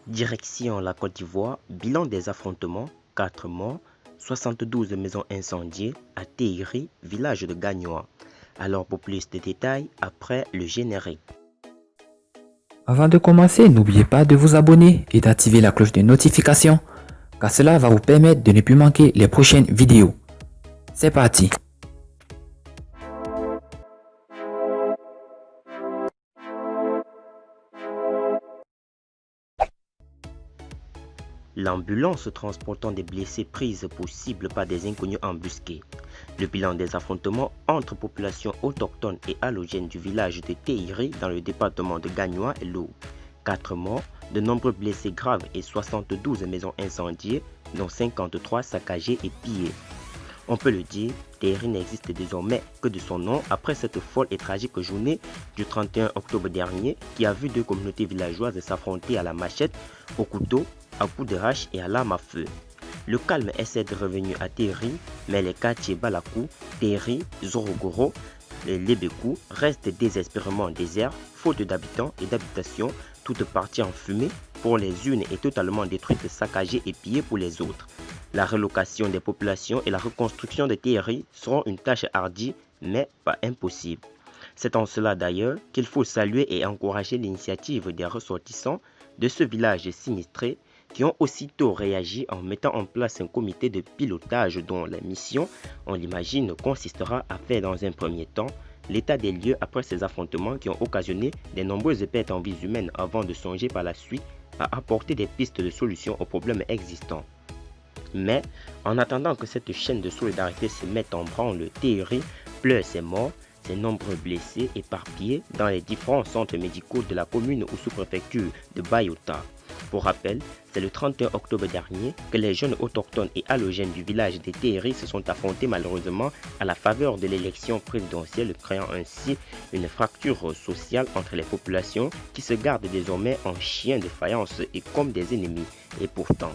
Direction la Côte d'Ivoire, bilan des affrontements, 4 morts, 72 maisons incendiées à Téhéri, village de Gagnoa. Alors pour plus de détails, après le générique. Avant de commencer, n'oubliez pas de vous abonner et d'activer la cloche de notification, car cela va vous permettre de ne plus manquer les prochaines vidéos. C'est parti! L'ambulance transportant des blessés prise pour cible par des inconnus embusqués. Le bilan des affrontements entre populations autochtones et allogènes du village de Téhéri dans le département de Gagnoa est lourd. 4 morts, de nombreux blessés graves et 72 maisons incendiées, dont 53 saccagées et pillées. On peut le dire, Téhéri n'existe désormais que de son nom après cette folle et tragique journée du 31 octobre dernier qui a vu deux communautés villageoises s'affronter à la machette, au couteau, à coups de hache et à l'arme à feu. Le calme essaie de revenir à Téhéri, mais les quartiers Balakou, Téhéri, Zorogoro et Lebekou restent désespérément déserts, faute d'habitants et d'habitations, toutes parties en fumée pour les unes et totalement détruites, saccagées et pillées pour les autres. La relocation des populations et la reconstruction de Téhéri seront une tâche hardie, mais pas impossible. C'est en cela d'ailleurs qu'il faut saluer et encourager l'initiative des ressortissants de ce village sinistré qui ont aussitôt réagi en mettant en place un comité de pilotage dont la mission, on l'imagine, consistera à faire dans un premier temps l'état des lieux après ces affrontements qui ont occasionné de nombreuses pertes en vies humaines avant de songer par la suite à apporter des pistes de solutions aux problèmes existants. Mais, en attendant que cette chaîne de solidarité se mette en branle, Téhéri pleure ses morts, ses nombreux blessés éparpillés dans les différents centres médicaux de la commune ou sous-préfecture de Bayota. Pour rappel, c'est le 31 octobre dernier que les jeunes autochtones et allogènes du village de Téhéri se sont affrontés malheureusement à la faveur de l'élection présidentielle, créant ainsi une fracture sociale entre les populations qui se gardent désormais en chiens de faïence et comme des ennemis. Et pourtant,